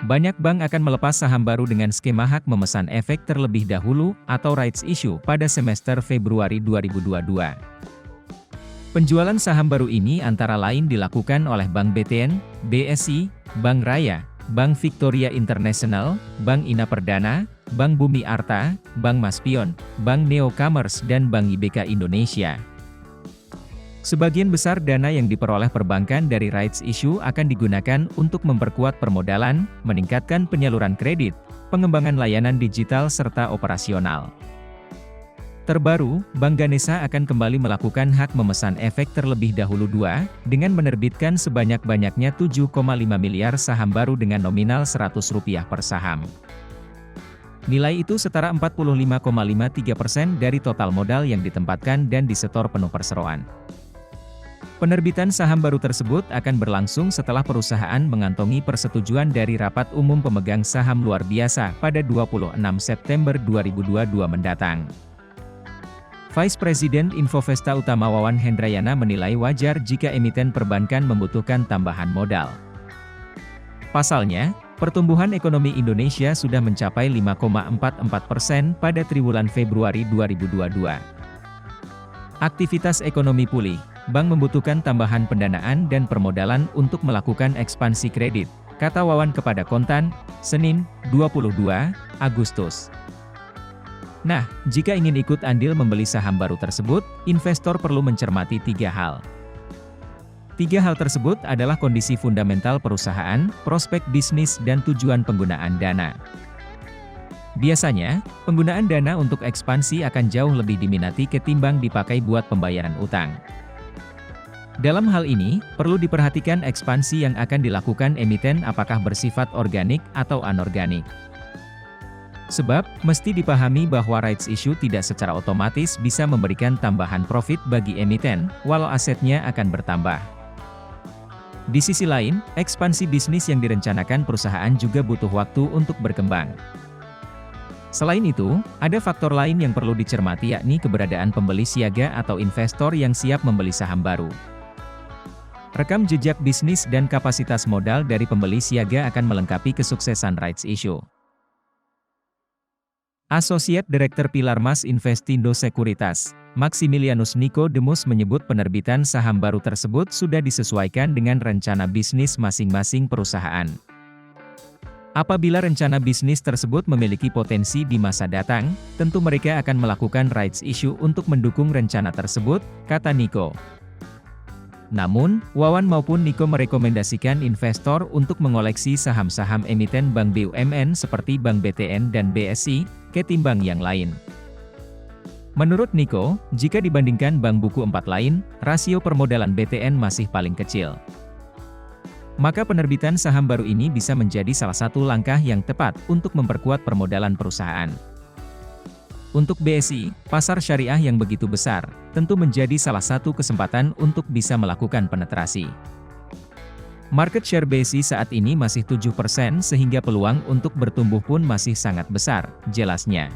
Banyak bank akan melepas saham baru dengan skema hak memesan efek terlebih dahulu atau rights issue pada semester Februari 2022. Penjualan saham baru ini antara lain dilakukan oleh Bank BTN, BSI, Bank Raya, Bank Victoria International, Bank Ina Perdana, Bank Bumi Arta, Bank Maspion, Bank Neo Commerce dan Bank IBK Indonesia. Sebagian besar dana yang diperoleh perbankan dari rights issue akan digunakan untuk memperkuat permodalan, meningkatkan penyaluran kredit, pengembangan layanan digital serta operasional. Terbaru, Bank Ganesha akan kembali melakukan hak memesan efek terlebih dahulu dengan menerbitkan sebanyak-banyaknya 7,5 miliar saham baru dengan nominal Rp100 per saham. Nilai itu setara 45,53% dari total modal yang ditempatkan dan disetor penuh perseroan. Penerbitan saham baru tersebut akan berlangsung setelah perusahaan mengantongi persetujuan dari Rapat Umum Pemegang Saham Luar Biasa pada 26 September 2022 mendatang. Vice President Infovesta Utama Wawan Hendrayana menilai wajar jika emiten perbankan membutuhkan tambahan modal. Pasalnya, pertumbuhan ekonomi Indonesia sudah mencapai 5,44% pada triwulan Februari 2022. Aktivitas ekonomi pulih, bank membutuhkan tambahan pendanaan dan permodalan untuk melakukan ekspansi kredit, kata Wawan kepada Kontan, Senin, 22 Agustus. Nah, jika ingin ikut andil membeli saham baru tersebut, investor perlu mencermati 3 hal. 3 hal tersebut adalah kondisi fundamental perusahaan, prospek bisnis dan tujuan penggunaan dana. Biasanya, penggunaan dana untuk ekspansi akan jauh lebih diminati ketimbang dipakai buat pembayaran utang. Dalam hal ini, perlu diperhatikan ekspansi yang akan dilakukan emiten apakah bersifat organik atau anorganik. Sebab, mesti dipahami bahwa rights issue tidak secara otomatis bisa memberikan tambahan profit bagi emiten, walau asetnya akan bertambah. Di sisi lain, ekspansi bisnis yang direncanakan perusahaan juga butuh waktu untuk berkembang. Selain itu, ada faktor lain yang perlu dicermati yakni keberadaan pembeli siaga atau investor yang siap membeli saham baru. Rekam jejak bisnis dan kapasitas modal dari pembeli siaga akan melengkapi kesuksesan rights issue. Associate Director Pilarmas Investindo Sekuritas, Maximilianus Nicodemus menyebut penerbitan saham baru tersebut sudah disesuaikan dengan rencana bisnis masing-masing perusahaan. Apabila rencana bisnis tersebut memiliki potensi di masa datang, tentu mereka akan melakukan rights issue untuk mendukung rencana tersebut, kata Nico. Namun, Wawan maupun Nico merekomendasikan investor untuk mengoleksi saham-saham emiten Bank BUMN seperti Bank BTN dan BSI, ketimbang yang lain. Menurut Nico, jika dibandingkan bank buku 4 lain, rasio permodalan BTN masih paling kecil. Maka penerbitan saham baru ini bisa menjadi salah satu langkah yang tepat untuk memperkuat permodalan perusahaan. Untuk BSI, pasar syariah yang begitu besar, tentu menjadi salah satu kesempatan untuk bisa melakukan penetrasi. Market share BSI saat ini masih 7% sehingga peluang untuk bertumbuh pun masih sangat besar, jelasnya.